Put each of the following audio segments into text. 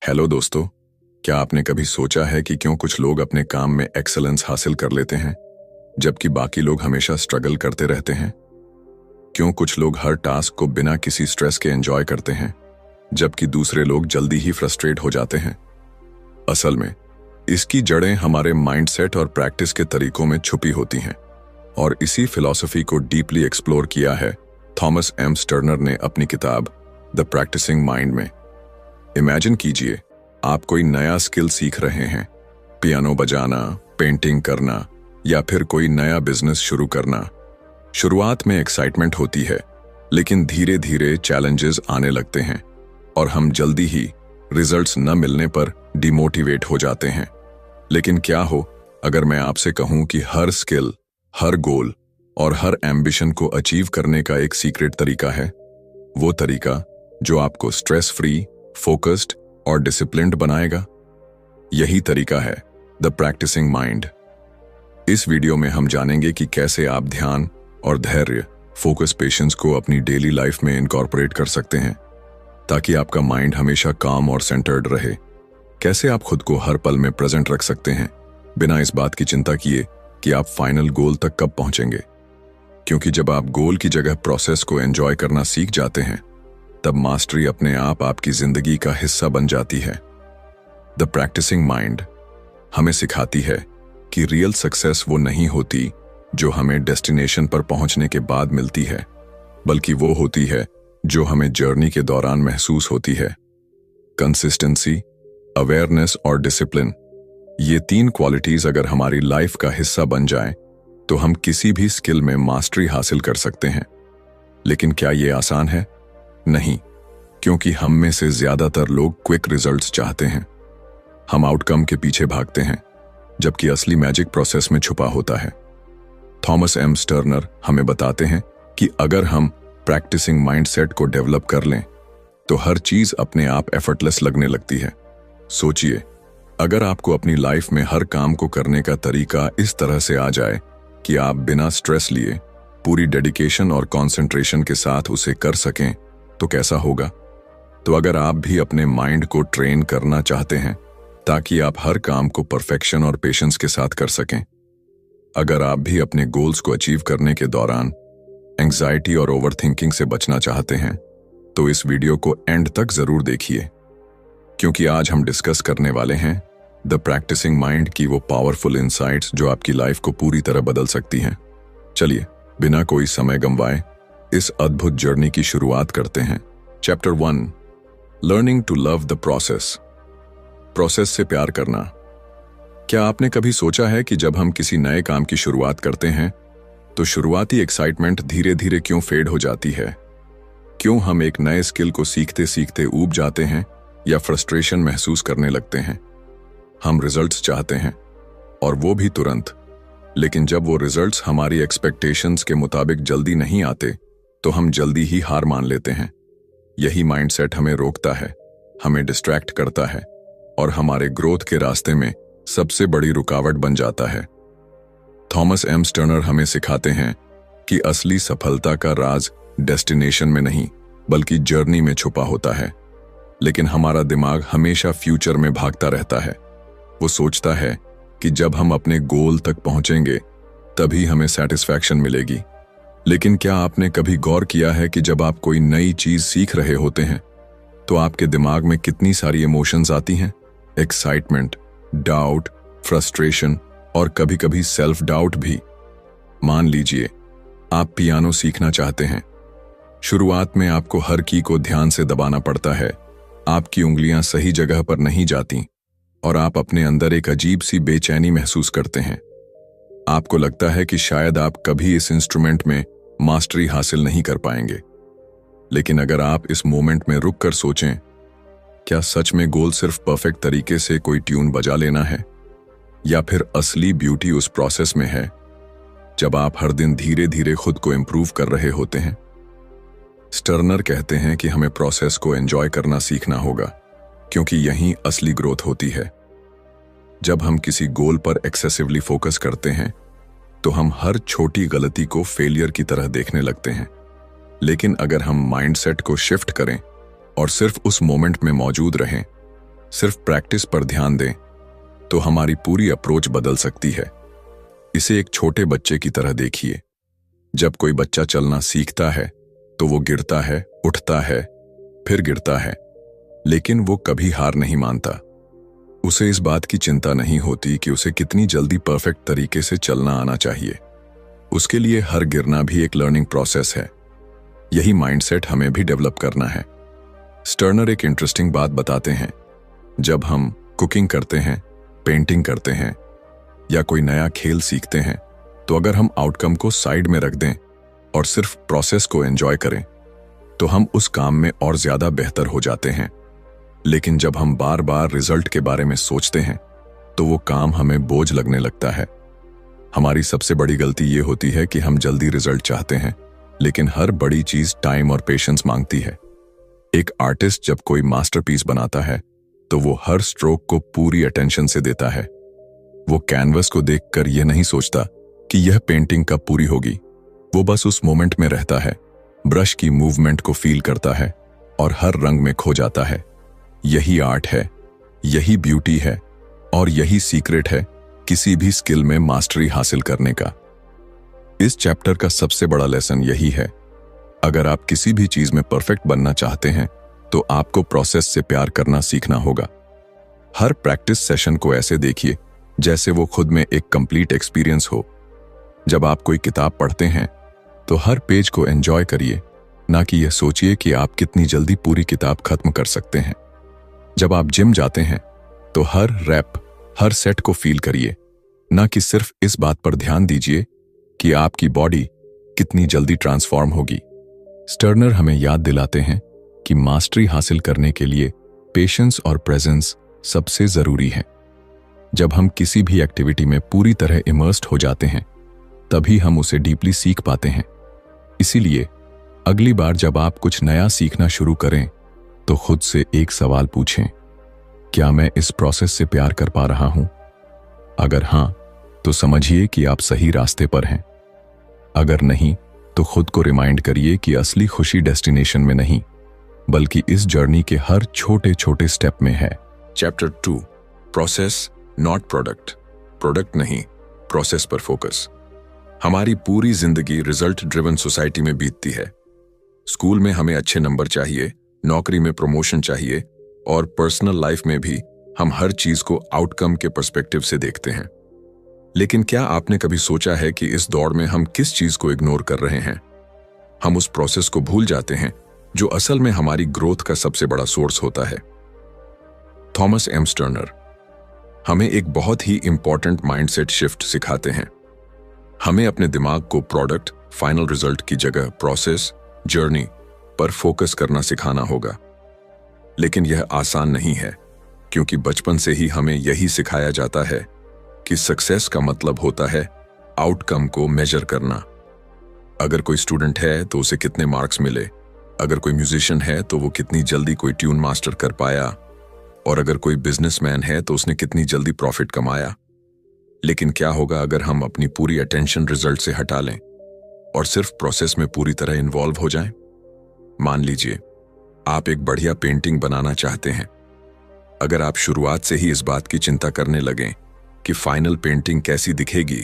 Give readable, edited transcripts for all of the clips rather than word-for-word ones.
Hello दोस्तों, क्या आपने कभी सोचा है कि क्यों कुछ लोग अपने काम में एक्सेलेंस हासिल कर लेते हैं जबकि बाकी लोग हमेशा स्ट्रगल करते रहते हैं? क्यों कुछ लोग हर टास्क को बिना किसी स्ट्रेस के एंजॉय करते हैं जबकि दूसरे लोग जल्दी ही फ्रस्ट्रेट हो जाते हैं? असल में इसकी जड़ें हमारे माइंडसेट और प्रैक्टिस के तरीकों में छुपी होती हैं और इसी फिलॉसफी को डीपली एक्सप्लोर किया है थॉमस एम स्टर्नर ने अपनी किताब द प्रैक्टिसिंग माइंड में। इमेजिन कीजिए, आप कोई नया स्किल सीख रहे हैं, पियानो बजाना, पेंटिंग करना या फिर कोई नया बिजनेस शुरू करना। शुरुआत में एक्साइटमेंट होती है, लेकिन धीरे धीरे चैलेंजेस आने लगते हैं और हम जल्दी ही रिजल्ट्स न मिलने पर डिमोटिवेट हो जाते हैं। लेकिन क्या हो अगर मैं आपसे कहूं कि हर स्किल, हर गोल और हर एम्बिशन को अचीव करने का एक सीक्रेट तरीका है, वो तरीका जो आपको स्ट्रेस फ्री, फोकस्ड और डिसिप्लिन्ड बनाएगा। यही तरीका है द प्रैक्टिसिंग माइंड। इस वीडियो में हम जानेंगे कि कैसे आप ध्यान और धैर्य, फोकस, पेशेंस को अपनी डेली लाइफ में इनकॉर्पोरेट कर सकते हैं ताकि आपका माइंड हमेशा काम और सेंटर्ड रहे। कैसे आप खुद को हर पल में प्रेजेंट रख सकते हैं बिना इस बात की चिंता किए कि आप फाइनल गोल तक कब पहुंचेंगे, क्योंकि जब आप गोल की जगह प्रोसेस को एंजॉय करना सीख जाते हैं तब मास्टरी अपने आप आपकी जिंदगी का हिस्सा बन जाती है। द प्रैक्टिसिंग माइंड हमें सिखाती है कि रियल सक्सेस वो नहीं होती जो हमें डेस्टिनेशन पर पहुंचने के बाद मिलती है, बल्कि वो होती है जो हमें जर्नी के दौरान महसूस होती है। कंसिस्टेंसी, अवेयरनेस और डिसिप्लिन, ये तीन क्वालिटीज अगर हमारी लाइफ का हिस्सा बन जाएं, तो हम किसी भी स्किल में मास्टरी हासिल कर सकते हैं। लेकिन क्या ये आसान है? नहीं, क्योंकि हम में से ज्यादातर लोग क्विक रिजल्ट्स चाहते हैं। हम आउटकम के पीछे भागते हैं, जबकि असली मैजिक प्रोसेस में छुपा होता है। थॉमस एम स्टर्नर हमें बताते हैं कि अगर हम प्रैक्टिसिंग माइंडसेट को डेवलप कर लें तो हर चीज अपने आप एफर्टलेस लगने लगती है। सोचिए, अगर आपको अपनी लाइफ में हर काम को करने का तरीका इस तरह से आ जाए कि आप बिना स्ट्रेस लिए पूरी डेडिकेशन और कंसंट्रेशन के साथ उसे कर सकें, तो कैसा होगा? तो अगर आप भी अपने माइंड को ट्रेन करना चाहते हैं ताकि आप हर काम को परफेक्शन और पेशेंस के साथ कर सकें, अगर आप भी अपने गोल्स को अचीव करने के दौरान एंग्जाइटी और ओवरथिंकिंग से बचना चाहते हैं, तो इस वीडियो को एंड तक जरूर देखिए, क्योंकि आज हम डिस्कस करने वाले हैं द प्रैक्टिसिंग माइंड की वो पावरफुल इनसाइट्स जो आपकी लाइफ को पूरी तरह बदल सकती हैं। चलिए, बिना कोई समय गंवाए इस अद्भुत जर्नी की शुरुआत करते हैं। Chapter 1, learning to love the process. Process से प्यार करना। क्या आपने कभी सोचा है कि जब हम किसी नए काम की शुरुआत करते हैं तो शुरुआती एक्साइटमेंट धीरे धीरे क्यों फेड हो जाती है? क्यों हम एक नए स्किल को सीखते सीखते ऊब जाते हैं या फ्रस्ट्रेशन महसूस करने लगते हैं? हम रिजल्ट्स चाहते हैं, और वो भी तुरंत, लेकिन जब वो रिजल्ट्स हमारी एक्सपेक्टेशंस के मुताबिक जल्दी नहीं आते तो हम जल्दी ही हार मान लेते हैं। यही माइंडसेट हमें रोकता है, हमें डिस्ट्रैक्ट करता है और हमारे ग्रोथ के रास्ते में सबसे बड़ी रुकावट बन जाता है। थॉमस एम स्टर्नर हमें सिखाते हैं कि असली सफलता का राज डेस्टिनेशन में नहीं बल्कि जर्नी में छुपा होता है। लेकिन हमारा दिमाग हमेशा फ्यूचर में भागता रहता है। वो सोचता है कि जब हम अपने गोल तक पहुंचेंगे तभी हमें सेटिस्फैक्शन मिलेगी। लेकिन क्या आपने कभी गौर किया है कि जब आप कोई नई चीज सीख रहे होते हैं तो आपके दिमाग में कितनी सारी इमोशंस आती हैं? एक्साइटमेंट, डाउट, फ्रस्ट्रेशन और कभी कभी सेल्फ डाउट भी। मान लीजिए आप पियानो सीखना चाहते हैं। शुरुआत में आपको हर की को ध्यान से दबाना पड़ता है, आपकी उंगलियां सही जगह पर नहीं जाती और आप अपने अंदर एक अजीब सी बेचैनी महसूस करते हैं। आपको लगता है कि शायद आप कभी इस इंस्ट्रूमेंट में मास्टरी हासिल नहीं कर पाएंगे। लेकिन अगर आप इस मोमेंट में रुक कर सोचें, क्या सच में गोल सिर्फ परफेक्ट तरीके से कोई ट्यून बजा लेना है, या फिर असली ब्यूटी उस प्रोसेस में है जब आप हर दिन धीरे धीरे खुद को इंप्रूव कर रहे होते हैं? स्टर्नर कहते हैं कि हमें प्रोसेस को एंजॉय करना सीखना होगा, क्योंकि यहीं असली ग्रोथ होती है। जब हम किसी गोल पर एक्सेसिवली फोकस करते हैं तो हम हर छोटी गलती को फेलियर की तरह देखने लगते हैं। लेकिन अगर हम माइंडसेट को शिफ्ट करें और सिर्फ उस मोमेंट में मौजूद रहें, सिर्फ प्रैक्टिस पर ध्यान दें तो हमारी पूरी अप्रोच बदल सकती है। इसे एक छोटे बच्चे की तरह देखिए। जब कोई बच्चा चलना सीखता है तो वो गिरता है, उठता है, फिर गिरता है, लेकिन वो कभी हार नहीं मानता। उसे इस बात की चिंता नहीं होती कि उसे कितनी जल्दी परफेक्ट तरीके से चलना आना चाहिए। उसके लिए हर गिरना भी एक लर्निंग प्रोसेस है। यही माइंडसेट हमें भी डेवलप करना है। स्टर्नर एक इंटरेस्टिंग बात बताते हैं। जब हम कुकिंग करते हैं, पेंटिंग करते हैं या कोई नया खेल सीखते हैं, तो अगर हम आउटकम को साइड में रख दें और सिर्फ प्रोसेस को एंजॉय करें तो हम उस काम में और ज्यादा बेहतर हो जाते हैं। लेकिन जब हम बार बार रिजल्ट के बारे में सोचते हैं तो वो काम हमें बोझ लगने लगता है। हमारी सबसे बड़ी गलती ये होती है कि हम जल्दी रिजल्ट चाहते हैं, लेकिन हर बड़ी चीज टाइम और पेशेंस मांगती है। एक आर्टिस्ट जब कोई मास्टरपीस बनाता है तो वो हर स्ट्रोक को पूरी अटेंशन से देता है। वो कैनवस को देखकर यह नहीं सोचता कि यह पेंटिंग कब पूरी होगी। वो बस उस मोमेंट में रहता है, ब्रश की मूवमेंट को फील करता है और हर रंग में खो जाता है। यही आर्ट है, यही ब्यूटी है और यही सीक्रेट है किसी भी स्किल में मास्टरी हासिल करने का। इस चैप्टर का सबसे बड़ा लेसन यही है, अगर आप किसी भी चीज में परफेक्ट बनना चाहते हैं तो आपको प्रोसेस से प्यार करना सीखना होगा। हर प्रैक्टिस सेशन को ऐसे देखिए जैसे वो खुद में एक कंप्लीट एक्सपीरियंस हो। जब आप कोई किताब पढ़ते हैं तो हर पेज को एंजॉय करिए, ना कि यह सोचिए कि आप कितनी जल्दी पूरी किताब खत्म कर सकते हैं। जब आप जिम जाते हैं तो हर रैप, हर सेट को फील करिए, ना कि सिर्फ इस बात पर ध्यान दीजिए कि आपकी बॉडी कितनी जल्दी ट्रांसफॉर्म होगी। स्टर्नर हमें याद दिलाते हैं कि मास्टरी हासिल करने के लिए पेशेंस और प्रेजेंस सबसे जरूरी है। जब हम किसी भी एक्टिविटी में पूरी तरह इमर्स्ड हो जाते हैं तभी हम उसे डीपली सीख पाते हैं। इसीलिए अगली बार जब आप कुछ नया सीखना शुरू करें तो खुद से एक सवाल पूछें, क्या मैं इस प्रोसेस से प्यार कर पा रहा हूं? अगर हां, तो समझिए कि आप सही रास्ते पर हैं। अगर नहीं, तो खुद को रिमाइंड करिए कि असली खुशी डेस्टिनेशन में नहीं, बल्कि इस जर्नी के हर छोटे छोटे स्टेप में है। Chapter 2, process not product. Product नहीं, प्रोसेस पर फोकस। हमारी पूरी जिंदगी रिजल्ट ड्रिवन सोसाइटी में बीतती है। स्कूल में हमें अच्छे नंबर चाहिए, नौकरी में प्रमोशन चाहिए और पर्सनल लाइफ में भी हम हर चीज को आउटकम के पर्सपेक्टिव से देखते हैं। लेकिन क्या आपने कभी सोचा है कि इस दौड़ में हम किस चीज को इग्नोर कर रहे हैं? हम उस प्रोसेस को भूल जाते हैं जो असल में हमारी ग्रोथ का सबसे बड़ा सोर्स होता है। थॉमस एम स्टर्नर हमें एक बहुत ही इंपॉर्टेंट माइंडसेट शिफ्ट सिखाते हैं। हमें अपने दिमाग को प्रोडक्ट, फाइनल रिजल्ट की जगह प्रोसेस, जर्नी पर फोकस करना सिखाना होगा। लेकिन यह आसान नहीं है, क्योंकि बचपन से ही हमें यही सिखाया जाता है कि सक्सेस का मतलब होता है आउटकम को मेजर करना। अगर कोई स्टूडेंट है तो उसे कितने मार्क्स मिले, अगर कोई म्यूजिशियन है तो वो कितनी जल्दी कोई ट्यून मास्टर कर पाया, और अगर कोई बिजनेसमैन है तो उसने कितनी जल्दी प्रॉफिट कमाया। लेकिन क्या होगा अगर हम अपनी पूरी अटेंशन रिजल्ट से हटा लें और सिर्फ प्रोसेस में पूरी तरह इन्वॉल्व हो जाएं? मान लीजिए आप एक बढ़िया पेंटिंग बनाना चाहते हैं। अगर आप शुरुआत से ही इस बात की चिंता करने लगें कि फाइनल पेंटिंग कैसी दिखेगी,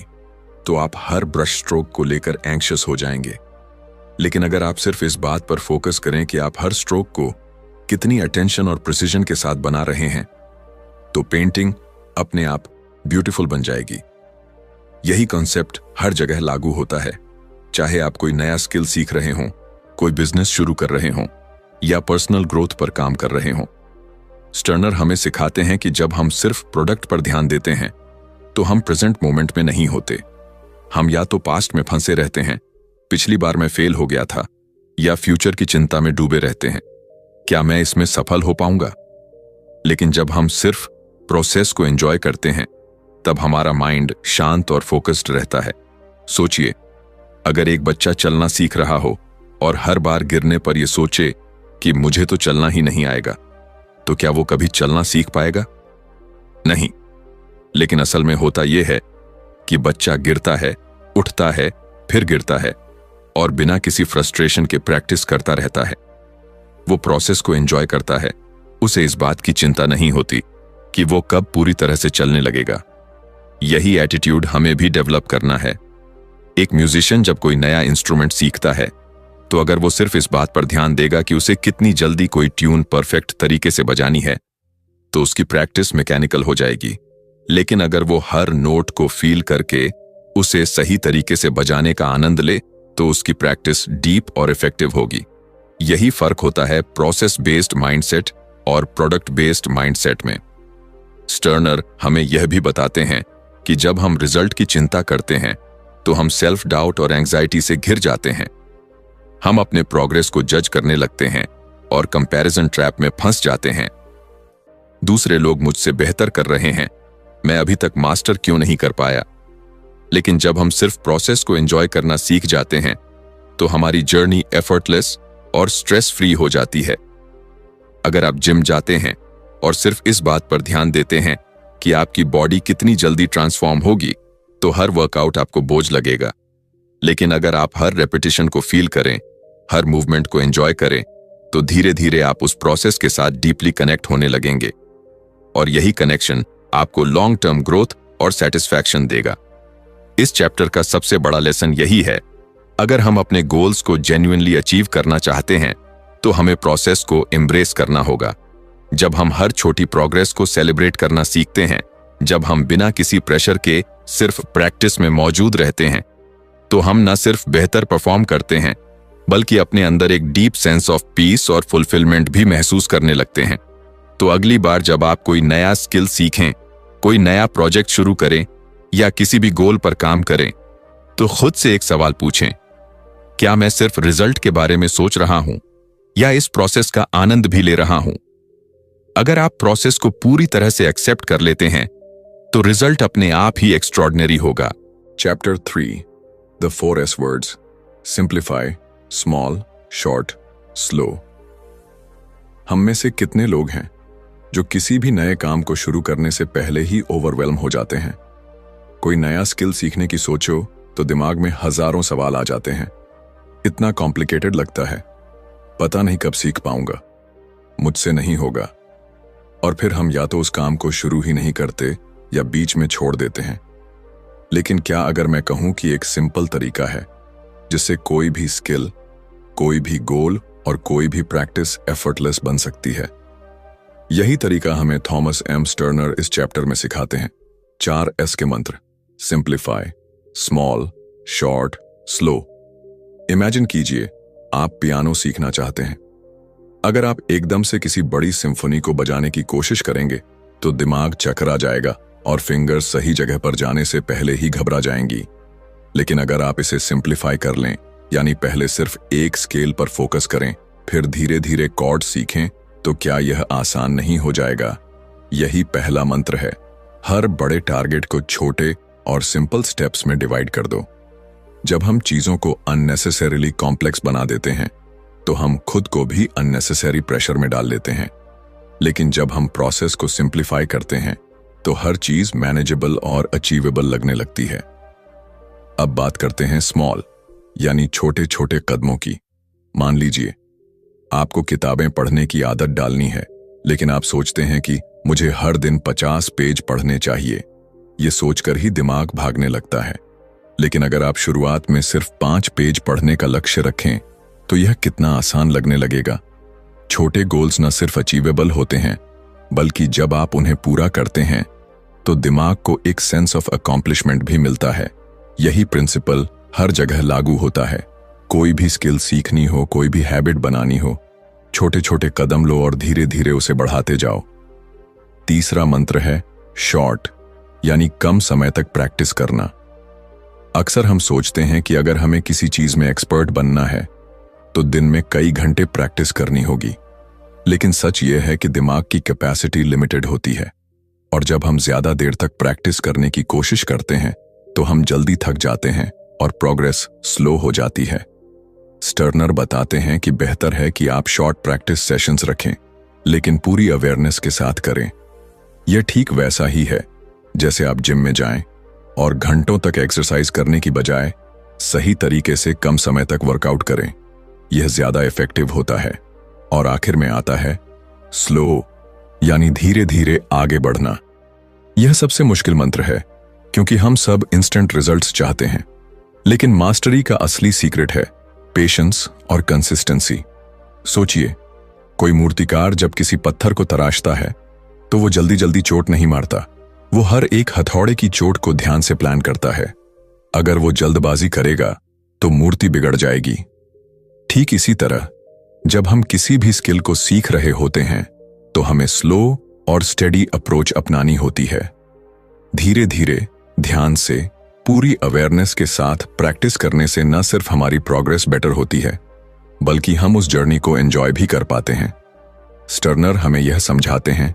तो आप हर ब्रश स्ट्रोक को लेकर एंग्शियस हो जाएंगे। लेकिन अगर आप सिर्फ इस बात पर फोकस करें कि आप हर स्ट्रोक को कितनी अटेंशन और प्रिसीजन के साथ बना रहे हैं, तो पेंटिंग अपने आप ब्यूटीफुल बन जाएगी। यही कॉन्सेप्ट हर जगह लागू होता है, चाहे आप कोई नया स्किल सीख रहे हों, कोई बिजनेस शुरू कर रहे हों या पर्सनल ग्रोथ पर काम कर रहे हों। स्टर्नर हमें सिखाते हैं कि जब हम सिर्फ प्रोडक्ट पर ध्यान देते हैं तो हम प्रेजेंट मोमेंट में नहीं होते। हम या तो पास्ट में फंसे रहते हैं, पिछली बार मैं फेल हो गया था, या फ्यूचर की चिंता में डूबे रहते हैं, क्या मैं इसमें सफल हो पाऊंगा? लेकिन जब हम सिर्फ प्रोसेस को एंजॉय करते हैं तब हमारा माइंड शांत और फोकस्ड रहता है। सोचिए, अगर एक बच्चा चलना सीख रहा हो और हर बार गिरने पर यह सोचे कि मुझे तो चलना ही नहीं आएगा, तो क्या वो कभी चलना सीख पाएगा? नहीं। लेकिन असल में होता यह है कि बच्चा गिरता है, उठता है, फिर गिरता है और बिना किसी फ्रस्ट्रेशन के प्रैक्टिस करता रहता है। वो प्रोसेस को एंजॉय करता है उसे इस बात की चिंता नहीं होती कि वो कब पूरी तरह से चलने लगेगा। यही एटीट्यूड हमें भी डेवलप करना है। एक म्यूजिशियन जब कोई नया इंस्ट्रूमेंट सीखता है तो अगर वो सिर्फ इस बात पर ध्यान देगा कि उसे कितनी जल्दी कोई ट्यून परफेक्ट तरीके से बजानी है, तो उसकी प्रैक्टिस मैकेनिकल हो जाएगी। लेकिन अगर वो हर नोट को फील करके उसे सही तरीके से बजाने का आनंद ले, तो उसकी प्रैक्टिस डीप और इफेक्टिव होगी। यही फर्क होता है प्रोसेस बेस्ड माइंडसेट और प्रोडक्ट बेस्ड माइंडसेट में। स्टर्नर हमें यह भी बताते हैं कि जब हम रिजल्ट की चिंता करते हैं तो हम सेल्फ डाउट और एंजाइटी से घिर जाते हैं। हम अपने प्रोग्रेस को जज करने लगते हैं और कंपैरिजन ट्रैप में फंस जाते हैं। दूसरे लोग मुझसे बेहतर कर रहे हैं, मैं अभी तक मास्टर क्यों नहीं कर पाया। लेकिन जब हम सिर्फ प्रोसेस को एंजॉय करना सीख जाते हैं तो हमारी जर्नी एफर्टलेस और स्ट्रेस फ्री हो जाती है। अगर आप जिम जाते हैं और सिर्फ इस बात पर ध्यान देते हैं कि आपकी बॉडी कितनी जल्दी ट्रांसफॉर्म होगी, तो हर वर्कआउट आपको बोझ लगेगा। लेकिन अगर आप हर रेपिटेशन को फील करें, हर मूवमेंट को एंजॉय करें, तो धीरे धीरे आप उस प्रोसेस के साथ डीपली कनेक्ट होने लगेंगे और यही कनेक्शन आपको लॉन्ग टर्म ग्रोथ और सेटिस्फैक्शन देगा। इस चैप्टर का सबसे बड़ा लेसन यही है, अगर हम अपने गोल्स को जेन्युइनली अचीव करना चाहते हैं तो हमें प्रोसेस को एम्ब्रेस करना होगा। जब हम हर छोटी प्रोग्रेस को सेलिब्रेट करना सीखते हैं, जब हम बिना किसी प्रेशर के सिर्फ प्रैक्टिस में मौजूद रहते हैं, तो हम न सिर्फ बेहतर परफॉर्म करते हैं बल्कि अपने अंदर एक डीप सेंस ऑफ पीस और फुलफिलमेंट भी महसूस करने लगते हैं। तो अगली बार जब आप कोई नया स्किल सीखें, कोई नया प्रोजेक्ट शुरू करें या किसी भी गोल पर काम करें, तो खुद से एक सवाल पूछें, क्या मैं सिर्फ रिजल्ट के बारे में सोच रहा हूं या इस प्रोसेस का आनंद भी ले रहा हूं? अगर आप प्रोसेस को पूरी तरह से एक्सेप्ट कर लेते हैं तो रिजल्ट अपने आप ही एक्स्ट्रॉर्डिनरी होगा। Chapter 3 the 4 S words, simplify, small, short, slow. हम में से कितने लोग हैं जो किसी भी नए काम को शुरू करने से पहले ही ओवरवेल्म हो जाते हैं? कोई नया स्किल सीखने की सोचो तो दिमाग में हजारों सवाल आ जाते हैं। इतना कॉम्प्लिकेटेड लगता है, पता नहीं कब सीख पाऊंगा, मुझसे नहीं होगा। और फिर हम या तो उस काम को शुरू ही नहीं करते या बीच में छोड़ देते हैं। लेकिन क्या अगर मैं कहूं कि एक सिंपल तरीका है जिससे कोई भी स्किल, कोई भी गोल और कोई भी प्रैक्टिस एफर्टलेस बन सकती है? यही तरीका हमें थॉमस एम स्टर्नर इस चैप्टर में सिखाते हैं। 4 S के मंत्र, simplify, small, short, slow. Imagine कीजिए आप पियानो सीखना चाहते हैं। अगर आप एकदम से किसी बड़ी सिम्फनी को बजाने की कोशिश करेंगे तो दिमाग चकरा जाएगा और फिंगर्स सही जगह पर जाने से पहले ही घबरा जाएंगी। लेकिन अगर आप इसे सिंप्लीफाई कर लें, यानी पहले सिर्फ एक स्केल पर फोकस करें, फिर धीरे धीरे कॉर्ड सीखें, तो क्या यह आसान नहीं हो जाएगा? यही पहला मंत्र है। हर बड़े टारगेट को छोटे और सिंपल स्टेप्स में डिवाइड कर दो। जब हम चीजों को अननेसेसरीली कॉम्प्लेक्स बना देते हैं तो हम खुद को भी अननेसेसरी प्रेशर में डाल लेते हैं। लेकिन जब हम प्रोसेस को सिंप्लीफाई करते हैं तो हर चीज मैनेजेबल और अचीवेबल लगने लगती है। अब बात करते हैं स्मॉल, यानी छोटे छोटे कदमों की। मान लीजिए आपको किताबें पढ़ने की आदत डालनी है, लेकिन आप सोचते हैं कि मुझे हर दिन 50 पेज पढ़ने चाहिए। ये सोचकर ही दिमाग भागने लगता है। लेकिन अगर आप शुरुआत में सिर्फ 5 पेज पढ़ने का लक्ष्य रखें तो यह कितना आसान लगने लगेगा। छोटे गोल्स न सिर्फ अचीवेबल होते हैं, बल्कि जब आप उन्हें पूरा करते हैं तो दिमाग को एक सेंस ऑफ अकॉम्प्लिशमेंट भी मिलता है। यही प्रिंसिपल हर जगह लागू होता है। कोई भी स्किल सीखनी हो, कोई भी हैबिट बनानी हो, छोटे छोटे कदम लो और धीरे धीरे उसे बढ़ाते जाओ। तीसरा मंत्र है शॉर्ट, यानी कम समय तक प्रैक्टिस करना। अक्सर हम सोचते हैं कि अगर हमें किसी चीज में एक्सपर्ट बनना है तो दिन में कई घंटे प्रैक्टिस करनी होगी। लेकिन सच यह है कि दिमाग की कैपेसिटी लिमिटेड होती है और जब हम ज्यादा देर तक प्रैक्टिस करने की कोशिश करते हैं तो हम जल्दी थक जाते हैं और प्रोग्रेस स्लो हो जाती है। स्टर्नर बताते हैं कि बेहतर है कि आप शॉर्ट प्रैक्टिस सेशंस रखें, लेकिन पूरी अवेयरनेस के साथ करें। यह ठीक वैसा ही है जैसे आप जिम में जाएं और घंटों तक एक्सरसाइज करने की बजाय सही तरीके से कम समय तक वर्कआउट करें। यह ज्यादा इफेक्टिव होता है। और आखिर में आता है स्लो यानी धीरे धीरे आगे बढ़ना। यह सबसे मुश्किल मंत्र है क्योंकि हम सब इंस्टेंट रिजल्ट्स चाहते हैं, लेकिन मास्टरी का असली सीक्रेट है पेशेंस और कंसिस्टेंसी। सोचिए, कोई मूर्तिकार जब किसी पत्थर को तराशता है तो वो जल्दी जल्दी चोट नहीं मारता, वो हर एक हथौड़े की चोट को ध्यान से प्लान करता है। अगर वो जल्दबाजी करेगा तो मूर्ति बिगड़ जाएगी। ठीक इसी तरह जब हम किसी भी स्किल को सीख रहे होते हैं तो हमें स्लो और स्टेडी अप्रोच अपनानी होती है। धीरे धीरे, ध्यान से, पूरी अवेयरनेस के साथ प्रैक्टिस करने से न सिर्फ हमारी प्रोग्रेस बेटर होती है, बल्कि हम उस जर्नी को एंजॉय भी कर पाते हैं। स्टर्नर हमें यह समझाते हैं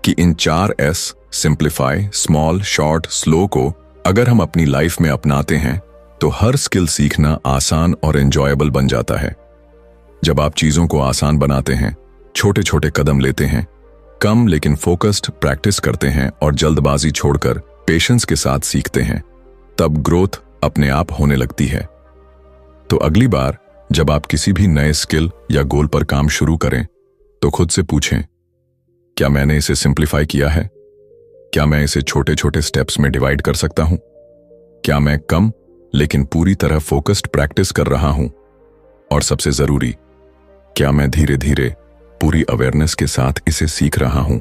कि इन 4 S simplify, small, short, slow को अगर हम अपनी लाइफ में अपनाते हैं तो हर स्किल सीखना आसान और एंजॉयबल बन जाता है। जब आप चीजों को आसान बनाते हैं, छोटे छोटे कदम लेते हैं, कम लेकिन फोकस्ड प्रैक्टिस करते हैं और जल्दबाजी छोड़कर पेशेंस के साथ सीखते हैं, तब ग्रोथ अपने आप होने लगती है। तो अगली बार जब आप किसी भी नए स्किल या गोल पर काम शुरू करें तो खुद से पूछें, क्या मैंने इसे सिंप्लीफाई किया है? क्या मैं इसे छोटे छोटे स्टेप्स में डिवाइड कर सकता हूं? क्या मैं कम लेकिन पूरी तरह फोकस्ड प्रैक्टिस कर रहा हूं? और सबसे जरूरी, क्या मैं धीरे धीरे पूरी अवेयरनेस के साथ इसे सीख रहा हूं?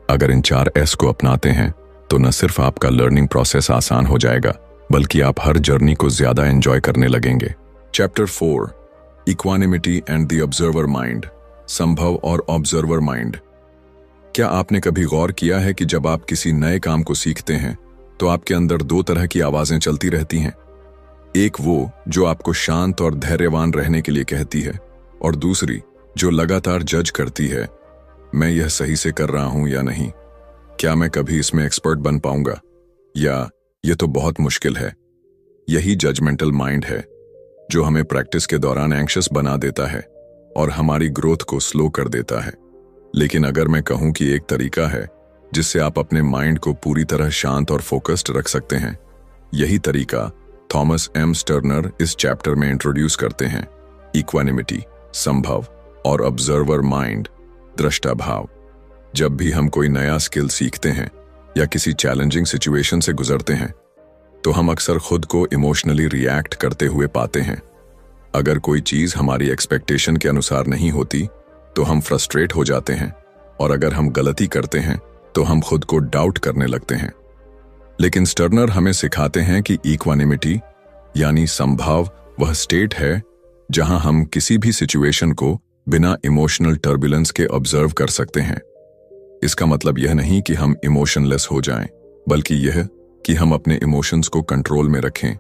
अगर इन 4 S को अपनाते हैं तो न सिर्फ आपका लर्निंग प्रोसेस आसान हो जाएगा, बल्कि आप हर जर्नी को ज्यादा एंजॉय करने लगेंगे। Chapter 4, equanimity and the observer mind, संभव और ऑब्जर्वर माइंड। क्या आपने कभी गौर किया है कि जब आप किसी नए काम को सीखते हैं तो आपके अंदर 2 तरह की आवाजें चलती रहती हैं? एक वो जो आपको शांत और धैर्यवान रहने के लिए कहती है, और दूसरी जो लगातार जज करती है, मैं यह सही से कर रहा हूं या नहीं, क्या मैं कभी इसमें एक्सपर्ट बन पाऊंगा, या यह तो बहुत मुश्किल है। यही जजमेंटल माइंड है जो हमें प्रैक्टिस के दौरान एंग्शियस बना देता है और हमारी ग्रोथ को स्लो कर देता है। लेकिन अगर मैं कहूं कि एक तरीका है जिससे आप अपने माइंड को पूरी तरह शांत और फोकस्ड रख सकते हैं, यही तरीका थॉमस M स्टर्नर इस चैप्टर में इंट्रोड्यूस करते हैं। इक्वानिमिटी, संभव, और ऑब्जर्वर माइंड, दृष्टा भाव। जब भी हम कोई नया स्किल सीखते हैं या किसी चैलेंजिंग सिचुएशन से गुजरते हैं तो हम अक्सर खुद को इमोशनली रिएक्ट करते हुए पाते हैं। अगर कोई चीज हमारी एक्सपेक्टेशन के अनुसार नहीं होती तो हम फ्रस्ट्रेट हो जाते हैं, और अगर हम गलती करते हैं तो हम खुद को डाउट करने लगते हैं। लेकिन स्टर्नर हमें सिखाते हैं कि इक्वानिमिटी यानी संभाव वह स्टेट है जहां हम किसी भी सिचुएशन को बिना इमोशनल टर्बुलेंस के ऑब्जर्व कर सकते हैं। इसका मतलब यह नहीं कि हम इमोशनलेस हो जाएं, बल्कि यह कि हम अपने इमोशंस को कंट्रोल में रखें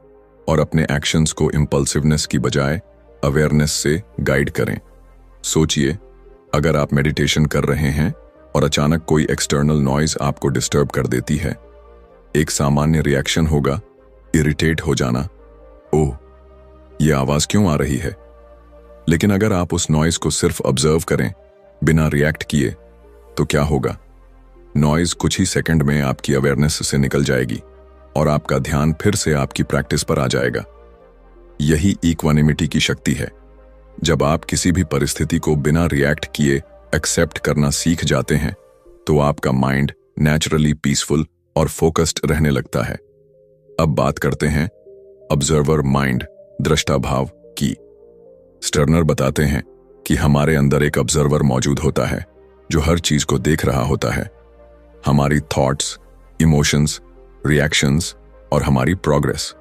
और अपने एक्शंस को इम्पल्सिवनेस की बजाय अवेयरनेस से गाइड करें। सोचिए, अगर आप मेडिटेशन कर रहे हैं और अचानक कोई एक्सटर्नल नॉइज आपको डिस्टर्ब कर देती है, एक सामान्य रिएक्शन होगा इरिटेट हो जाना, ओह ये आवाज क्यों आ रही है। लेकिन अगर आप उस नॉइज को सिर्फ ऑब्जर्व करें बिना रिएक्ट किए तो क्या होगा? नॉइज कुछ ही सेकंड में आपकी अवेयरनेस से निकल जाएगी और आपका ध्यान फिर से आपकी प्रैक्टिस पर आ जाएगा। यही इक्वानिमिटी की शक्ति है। जब आप किसी भी परिस्थिति को बिना रिएक्ट किए एक्सेप्ट करना सीख जाते हैं तो आपका माइंड नेचुरली पीसफुल और फोकस्ड रहने लगता है। अब बात करते हैं ऑब्जर्वर माइंड, दृष्टा भाव की। स्टर्नर बताते हैं कि हमारे अंदर एक ऑब्जर्वर मौजूद होता है जो हर चीज को देख रहा होता है, हमारी थॉट्स, इमोशंस, रिएक्शंस और हमारी प्रोग्रेस।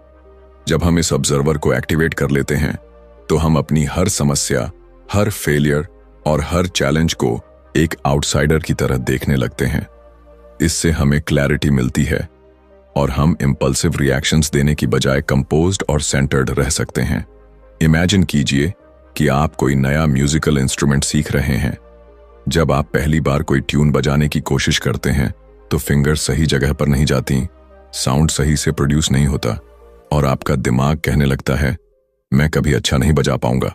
जब हम इस ऑब्जर्वर को एक्टिवेट कर लेते हैं तो हम अपनी हर समस्या, हर फेलियर और हर चैलेंज को एक आउटसाइडर की तरह देखने लगते हैं। इससे हमें क्लैरिटी मिलती है और हम इंपल्सिव रिएक्शंस देने की बजाय कंपोज्ड और सेंटर्ड रह सकते हैं। इमेजिन कीजिए कि आप कोई नया म्यूजिकल इंस्ट्रूमेंट सीख रहे हैं। जब आप पहली बार कोई ट्यून बजाने की कोशिश करते हैं तो फिंगर्स सही जगह पर नहीं जाती, साउंड सही से प्रोड्यूस नहीं होता और आपका दिमाग कहने लगता है मैं कभी अच्छा नहीं बजा पाऊंगा।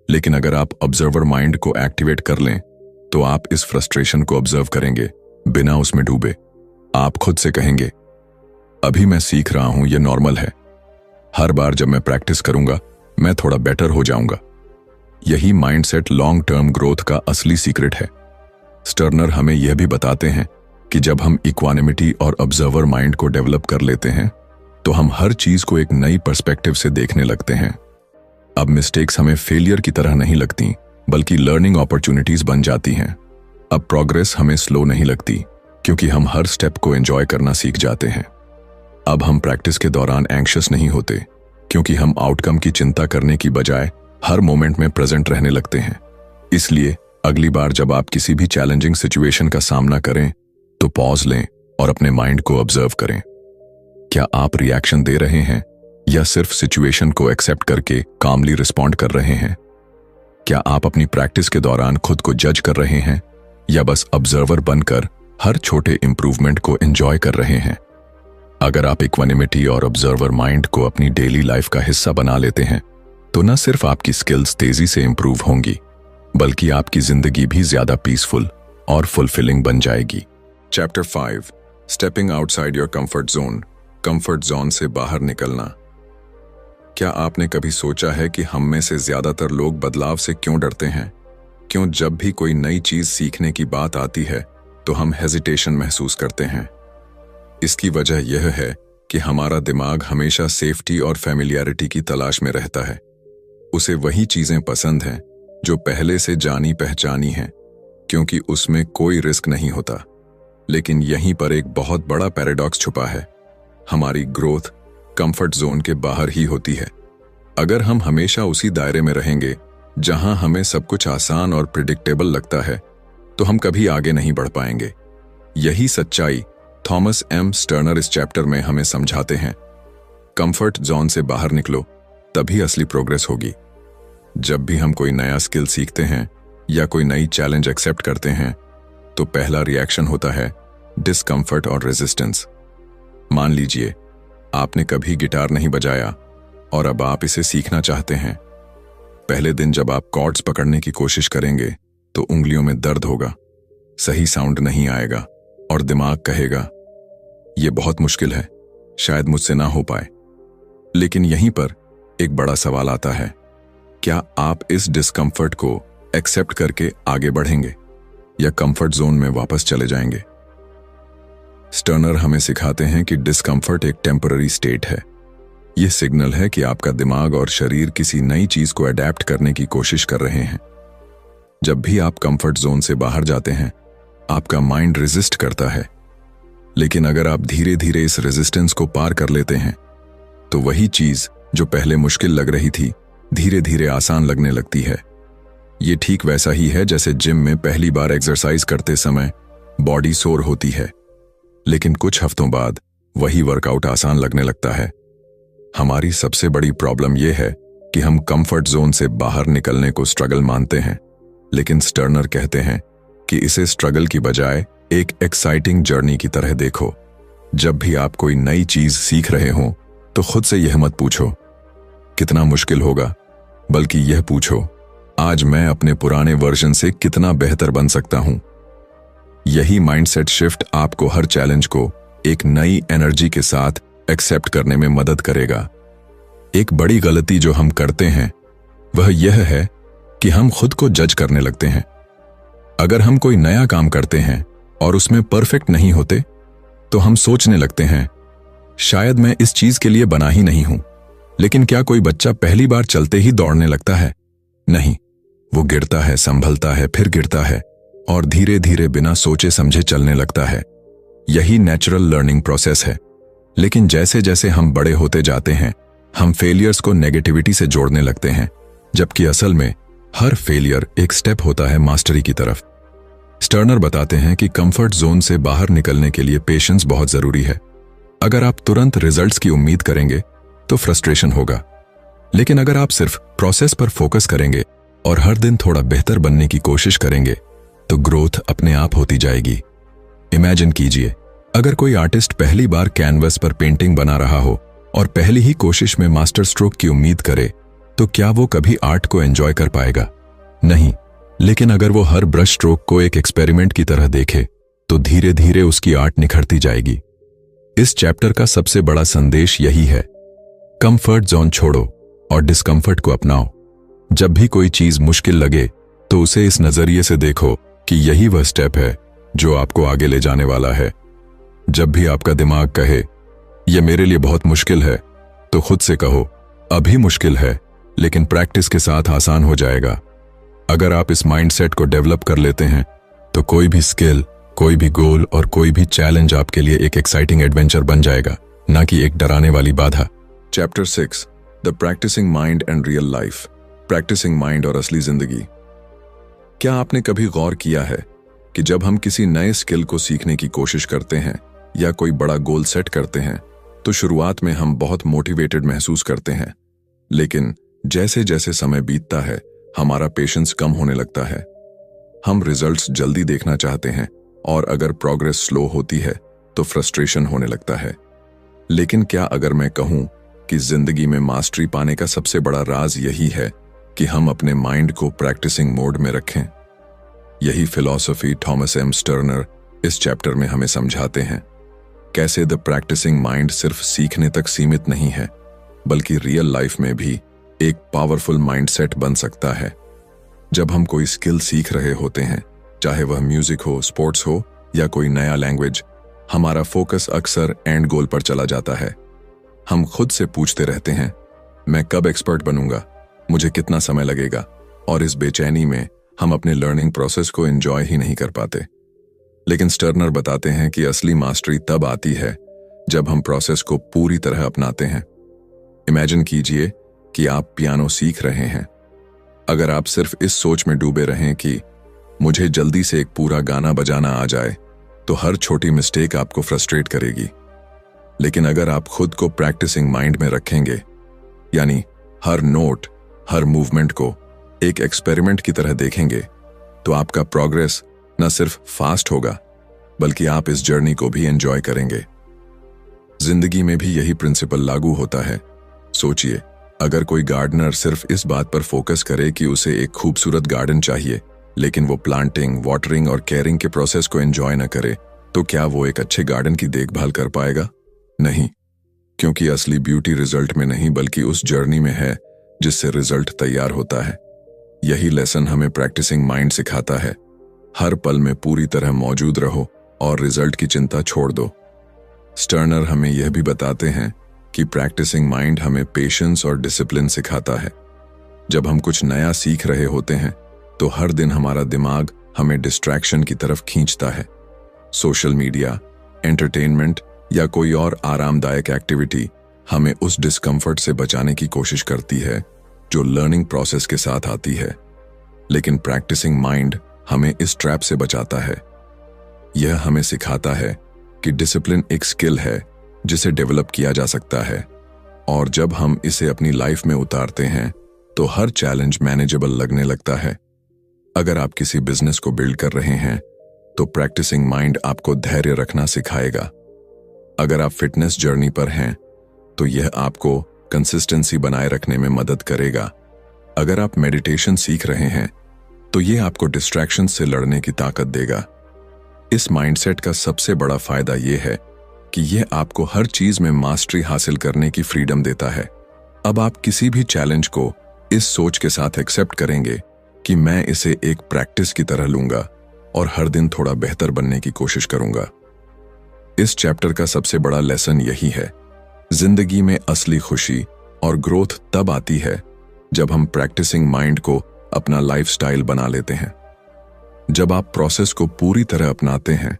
लेकिन अगर आप ऑब्जर्वर माइंड को एक्टिवेट कर लें तो आप इस फ्रस्ट्रेशन को ऑब्जर्व करेंगे बिना उसमें डूबे। आप खुद से कहेंगे अभी मैं सीख रहा हूं, यह नॉर्मल है, हर बार जब मैं प्रैक्टिस करूंगा मैं थोड़ा बेटर हो जाऊंगा। यही माइंडसेट लॉन्ग टर्म ग्रोथ का असली सीक्रेट है। स्टर्नर हमें यह भी बताते हैं कि जब हम इक्वानिमिटी और ऑब्जर्वर माइंड को डेवलप कर लेते हैं तो हम हर चीज को एक नई पर्सपेक्टिव से देखने लगते हैं। अब मिस्टेक्स हमें फेलियर की तरह नहीं लगती, बल्कि लर्निंग अपॉर्चुनिटीज बन जाती हैं। अब प्रोग्रेस हमें स्लो नहीं लगती, क्योंकि हम हर स्टेप को एंजॉय करना सीख जाते हैं। अब हम प्रैक्टिस के दौरान एंग्शियस नहीं होते, क्योंकि हम आउटकम की चिंता करने की बजाय हर मोमेंट में प्रेजेंट रहने लगते हैं। इसलिए अगली बार जब आप किसी भी चैलेंजिंग सिचुएशन का सामना करें तो पॉज लें और अपने माइंड को ऑब्जर्व करें। क्या आप रिएक्शन दे रहे हैं या सिर्फ सिचुएशन को एक्सेप्ट करके कामली रिस्पॉन्ड कर रहे हैं? क्या आप अपनी प्रैक्टिस के दौरान खुद को जज कर रहे हैं या बस ऑब्जर्वर बनकर हर छोटे इंप्रूवमेंट को एंजॉय कर रहे हैं? अगर आप इक्वानिमिटी और ऑब्जर्वर माइंड को अपनी डेली लाइफ का हिस्सा बना लेते हैं तो न सिर्फ आपकी स्किल्स तेजी से इंप्रूव होंगी, बल्कि आपकी जिंदगी भी ज्यादा पीसफुल और फुलफिलिंग बन जाएगी। Chapter 5, stepping outside your comfort zone. Comfort zone से बाहर निकलना। क्या आपने कभी सोचा है कि हम में से ज्यादातर लोग बदलाव से क्यों डरते हैं? क्यों जब भी कोई नई चीज सीखने की बात आती है तो हम हेजिटेशन महसूस करते हैं? इसकी वजह यह है कि हमारा दिमाग हमेशा सेफ्टी और फैमिलियरिटी की तलाश में रहता है। उसे वही चीजें पसंद हैं जो पहले से जानी पहचानी हैं, क्योंकि उसमें कोई रिस्क नहीं होता। लेकिन यहीं पर एक बहुत बड़ा पैराडॉक्स छुपा है। हमारी ग्रोथ कंफर्ट जोन के बाहर ही होती है। अगर हम हमेशा उसी दायरे में रहेंगे जहां हमें सब कुछ आसान और प्रिडिक्टेबल लगता है, तो हम कभी आगे नहीं बढ़ पाएंगे। यही सच्चाई थॉमस एम स्टर्नर इस चैप्टर में हमें समझाते हैं। कंफर्ट जोन से बाहर निकलो, तभी असली प्रोग्रेस होगी। जब भी हम कोई नया स्किल सीखते हैं या कोई नई चैलेंज एक्सेप्ट करते हैं तो पहला रिएक्शन होता है डिस्कम्फर्ट और रेजिस्टेंस। मान लीजिए आपने कभी गिटार नहीं बजाया और अब आप इसे सीखना चाहते हैं। पहले दिन जब आप कॉर्ड्स पकड़ने की कोशिश करेंगे तो उंगलियों में दर्द होगा, सही साउंड नहीं आएगा और दिमाग कहेगा यह बहुत मुश्किल है, शायद मुझसे ना हो पाए। लेकिन यहीं पर एक बड़ा सवाल आता है, क्या आप इस डिस्कम्फर्ट को एक्सेप्ट करके आगे बढ़ेंगे या कंफर्ट जोन में वापस चले जाएंगे? स्टर्नर हमें सिखाते हैं कि डिस्कम्फर्ट एक टेम्पररी स्टेट है। यह सिग्नल है कि आपका दिमाग और शरीर किसी नई चीज को अडेप्ट करने की कोशिश कर रहे हैं। जब भी आप कंफर्ट जोन से बाहर जाते हैं, आपका माइंड रेजिस्ट करता है। लेकिन अगर आप धीरे धीरे इस रेजिस्टेंस को पार कर लेते हैं तो वही चीज जो पहले मुश्किल लग रही थी धीरे धीरे आसान लगने लगती है। ये ठीक वैसा ही है जैसे जिम में पहली बार एक्सरसाइज करते समय बॉडी सोर होती है, लेकिन कुछ हफ्तों बाद वही वर्कआउट आसान लगने लगता है। हमारी सबसे बड़ी प्रॉब्लम यह है कि हम कंफर्ट जोन से बाहर निकलने को स्ट्रगल मानते हैं, लेकिन स्टर्नर कहते हैं कि इसे स्ट्रगल की बजाय एक एक्साइटिंग जर्नी की तरह देखो। जब भी आप कोई नई चीज सीख रहे हो तो खुद से यह मत पूछो कितना मुश्किल होगा, बल्कि यह पूछो आज मैं अपने पुराने वर्जन से कितना बेहतर बन सकता हूं। यही माइंडसेट शिफ्ट आपको हर चैलेंज को एक नई एनर्जी के साथ एक्सेप्ट करने में मदद करेगा। एक बड़ी गलती जो हम करते हैं वह यह है कि हम खुद को जज करने लगते हैं। अगर हम कोई नया काम करते हैं और उसमें परफेक्ट नहीं होते तो हम सोचने लगते हैं शायद मैं इस चीज के लिए बना ही नहीं हूं। लेकिन क्या कोई बच्चा पहली बार चलते ही दौड़ने लगता है? नहीं, वो गिरता है, संभलता है, फिर गिरता है और धीरे धीरे बिना सोचे समझे चलने लगता है। यही नेचुरल लर्निंग प्रोसेस है। लेकिन जैसे जैसे हम बड़े होते जाते हैं हम फेलियर्स को नेगेटिविटी से जोड़ने लगते हैं, जबकि असल में हर फेलियर एक स्टेप होता है मास्टरी की तरफ। स्टर्नर बताते हैं कि कंफर्ट जोन से बाहर निकलने के लिए पेशेंस बहुत जरूरी है। अगर आप तुरंत रिजल्ट्स की उम्मीद करेंगे तो फ्रस्ट्रेशन होगा, लेकिन अगर आप सिर्फ प्रोसेस पर फोकस करेंगे और हर दिन थोड़ा बेहतर बनने की कोशिश करेंगे तो ग्रोथ अपने आप होती जाएगी। इमेजिन कीजिए, अगर कोई आर्टिस्ट पहली बार कैनवस पर पेंटिंग बना रहा हो और पहली ही कोशिश में मास्टर स्ट्रोक की उम्मीद करे तो क्या वो कभी आर्ट को एंजॉय कर पाएगा? नहीं। लेकिन अगर वो हर ब्रश स्ट्रोक को एक एक्सपेरिमेंट की तरह देखे तो धीरे धीरे उसकी आर्ट निखरती जाएगी। इस चैप्टर का सबसे बड़ा संदेश यही है, कंफर्ट जोन छोड़ो और डिस्कम्फर्ट को अपनाओ। जब भी कोई चीज मुश्किल लगे तो उसे इस नजरिए से देखो कि यही वह स्टेप है जो आपको आगे ले जाने वाला है। जब भी आपका दिमाग कहे यह मेरे लिए बहुत मुश्किल है, तो खुद से कहो अभी मुश्किल है, लेकिन प्रैक्टिस के साथ आसान हो जाएगा। अगर आप इस माइंडसेट को डेवलप कर लेते हैं तो कोई भी स्किल, कोई भी गोल और कोई भी चैलेंज आपके लिए एक एक्साइटिंग एडवेंचर बन जाएगा, ना कि एक डराने वाली बाधा। Chapter 6, the practising mind and real life. Practising mind और असली जिंदगी। क्या आपने कभी गौर किया है कि जब हम किसी नए स्किल को सीखने की कोशिश करते हैं या कोई बड़ा गोल सेट करते हैं तो शुरुआत में हम बहुत मोटिवेटेड महसूस करते हैं, लेकिन जैसे जैसे समय बीतता है हमारा पेशेंस कम होने लगता है। हम रिजल्ट्स जल्दी देखना चाहते हैं और अगर प्रोग्रेस स्लो होती है तो फ्रस्ट्रेशन होने लगता है। लेकिन क्या अगर मैं कहूं कि जिंदगी में मास्टरी पाने का सबसे बड़ा राज यही है कि हम अपने माइंड को प्रैक्टिसिंग मोड में रखें। यही फिलॉसफी थॉमस एम स्टर्नर इस चैप्टर में हमें समझाते हैं। कैसे द प्रैक्टिसिंग माइंड सिर्फ सीखने तक सीमित नहीं है, बल्कि रियल लाइफ में भी एक पावरफुल माइंडसेट बन सकता है। जब हम कोई स्किल सीख रहे होते हैं, चाहे वह म्यूजिक हो, स्पोर्ट्स हो या कोई नया लैंग्वेज, हमारा फोकस अक्सर एंड गोल पर चला जाता है। हम खुद से पूछते रहते हैं, मैं कब एक्सपर्ट बनूंगा, मुझे कितना समय लगेगा, और इस बेचैनी में हम अपने लर्निंग प्रोसेस को एंजॉय ही नहीं कर पाते। लेकिन स्टर्नर बताते हैं कि असली मास्टरी तब आती है जब हम प्रोसेस को पूरी तरह अपनाते हैं। इमेजिन कीजिए कि आप पियानो सीख रहे हैं। अगर आप सिर्फ इस सोच में डूबे रहें कि मुझे जल्दी से एक पूरा गाना बजाना आ जाए, तो हर छोटी मिस्टेक आपको फ्रस्ट्रेट करेगी। लेकिन अगर आप खुद को प्रैक्टिसिंग माइंड में रखेंगे, यानी हर नोट, हर मूवमेंट को एक एक्सपेरिमेंट की तरह देखेंगे, तो आपका प्रोग्रेस न सिर्फ फास्ट होगा, बल्कि आप इस जर्नी को भी एंजॉय करेंगे। जिंदगी में भी यही प्रिंसिपल लागू होता है। सोचिए, अगर कोई गार्डनर सिर्फ इस बात पर फोकस करे कि उसे एक खूबसूरत गार्डन चाहिए, लेकिन वो प्लांटिंग, वाटरिंग और केयरिंग के प्रोसेस को एंजॉय न करे, तो क्या वो एक अच्छे गार्डन की देखभाल कर पाएगा? नहीं, क्योंकि असली ब्यूटी रिजल्ट में नहीं बल्कि उस जर्नी में है जिससे रिजल्ट तैयार होता है। यही लेसन हमें प्रैक्टिसिंग माइंड सिखाता है। हर पल में पूरी तरह मौजूद रहो और रिजल्ट की चिंता छोड़ दो। स्टर्नर हमें यह भी बताते हैं कि प्रैक्टिसिंग माइंड हमें पेशेंस और डिसिप्लिन सिखाता है। जब हम कुछ नया सीख रहे होते हैं तो हर दिन हमारा दिमाग हमें डिस्ट्रैक्शन की तरफ खींचता है। सोशल मीडिया, एंटरटेनमेंट या कोई और आरामदायक एक्टिविटी हमें उस डिस्कम्फर्ट से बचाने की कोशिश करती है जो लर्निंग प्रोसेस के साथ आती है। लेकिन प्रैक्टिसिंग माइंड हमें इस ट्रैप से बचाता है। यह हमें सिखाता है कि डिसिप्लिन एक स्किल है जिसे डेवलप किया जा सकता है, और जब हम इसे अपनी लाइफ में उतारते हैं तो हर चैलेंज मैनेजेबल लगने लगता है। अगर आप किसी बिजनेस को बिल्ड कर रहे हैं तो प्रैक्टिसिंग माइंड आपको धैर्य रखना सिखाएगा। अगर आप फिटनेस जर्नी पर हैं तो यह आपको कंसिस्टेंसी बनाए रखने में मदद करेगा। अगर आप मेडिटेशन सीख रहे हैं तो यह आपको डिस्ट्रैक्शन से लड़ने की ताकत देगा। इस माइंडसेट का सबसे बड़ा फायदा यह है कि यह आपको हर चीज में मास्टरी हासिल करने की फ्रीडम देता है। अब आप किसी भी चैलेंज को इस सोच के साथ एक्सेप्ट करेंगे कि मैं इसे एक प्रैक्टिस की तरह लूंगा और हर दिन थोड़ा बेहतर बनने की कोशिश करूंगा। इस चैप्टर का सबसे बड़ा लेसन यही है, जिंदगी में असली खुशी और ग्रोथ तब आती है जब हम प्रैक्टिसिंग माइंड को अपना लाइफस्टाइल बना लेते हैं। जब आप प्रोसेस को पूरी तरह अपनाते हैं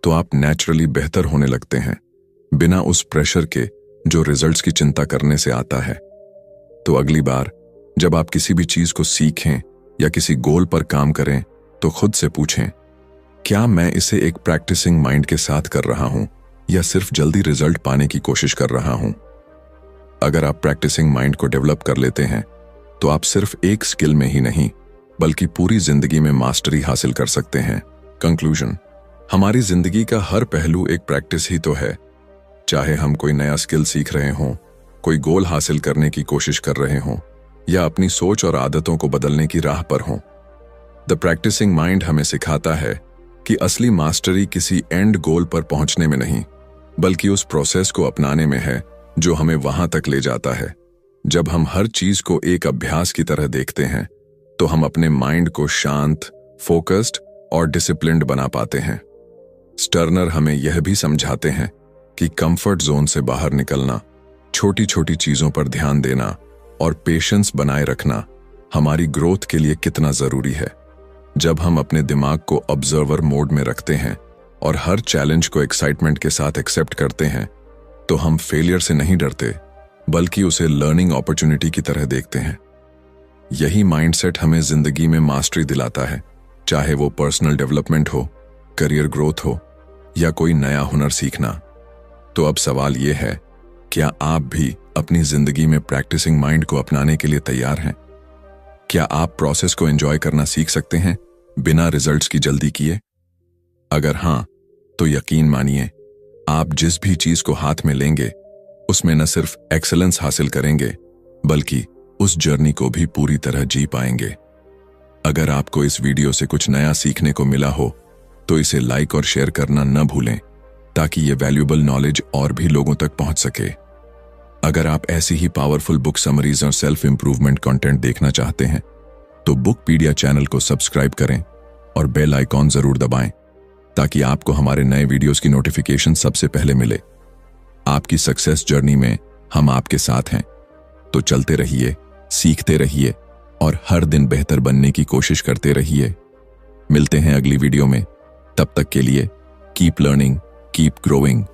तो आप नेचुरली बेहतर होने लगते हैं, बिना उस प्रेशर के जो रिजल्ट्स की चिंता करने से आता है। तो अगली बार जब आप किसी भी चीज को सीखें या किसी गोल पर काम करें तो खुद से पूछें, क्या मैं इसे एक प्रैक्टिसिंग माइंड के साथ कर रहा हूं या सिर्फ जल्दी रिजल्ट पाने की कोशिश कर रहा हूं? अगर आप प्रैक्टिसिंग माइंड को डेवलप कर लेते हैं तो आप सिर्फ एक स्किल में ही नहीं बल्कि पूरी जिंदगी में मास्टरी हासिल कर सकते हैं। कंक्लूजन, हमारी जिंदगी का हर पहलू एक प्रैक्टिस ही तो है। चाहे हम कोई नया स्किल सीख रहे हों, कोई गोल हासिल करने की कोशिश कर रहे हों या अपनी सोच और आदतों को बदलने की राह पर हों, द प्रैक्टिसिंग माइंड हमें सिखाता है कि असली मास्टरी किसी एंड गोल पर पहुंचने में नहीं बल्कि उस प्रोसेस को अपनाने में है जो हमें वहां तक ले जाता है। जब हम हर चीज को एक अभ्यास की तरह देखते हैं तो हम अपने माइंड को शांत, फोकस्ड और डिसिप्लिन्ड बना पाते हैं। स्टर्नर हमें यह भी समझाते हैं कि कंफर्ट जोन से बाहर निकलना, छोटी छोटी चीजों पर ध्यान देना और पेशेंस बनाए रखना हमारी ग्रोथ के लिए कितना जरूरी है। जब हम अपने दिमाग को ऑब्जर्वर मोड में रखते हैं और हर चैलेंज को एक्साइटमेंट के साथ एक्सेप्ट करते हैं, तो हम फेलियर से नहीं डरते, बल्कि उसे लर्निंग अपॉर्चुनिटी की तरह देखते हैं। यही माइंडसेट हमें जिंदगी में मास्टरी दिलाता है, चाहे वो पर्सनल डेवलपमेंट हो, करियर ग्रोथ हो या कोई नया हुनर सीखना। तो अब सवाल यह है, क्या आप भी अपनी जिंदगी में प्रैक्टिसिंग माइंड को अपनाने के लिए तैयार हैं? क्या आप प्रोसेस को एंजॉय करना सीख सकते हैं बिना रिजल्ट्स की जल्दी किए? अगर हां, तो यकीन मानिए, आप जिस भी चीज को हाथ में लेंगे उसमें न सिर्फ एक्सेलेंस हासिल करेंगे, बल्कि उस जर्नी को भी पूरी तरह जी पाएंगे। अगर आपको इस वीडियो से कुछ नया सीखने को मिला हो तो इसे लाइक और शेयर करना न भूलें, ताकि ये वैल्यूएबल नॉलेज और भी लोगों तक पहुंच सके। अगर आप ऐसी ही पावरफुल बुक समरीज और सेल्फ इंप्रूवमेंट कंटेंट देखना चाहते हैं तो बुकपीडिया चैनल को सब्सक्राइब करें और बेल आइकॉन जरूर दबाएं, ताकि आपको हमारे नए वीडियोस की नोटिफिकेशन सबसे पहले मिले। आपकी सक्सेस जर्नी में हम आपके साथ हैं, तो चलते रहिए, सीखते रहिए और हर दिन बेहतर बनने की कोशिश करते रहिए। मिलते हैं अगली वीडियो में, तब तक के लिए कीप लर्निंग, कीप ग्रोइंग।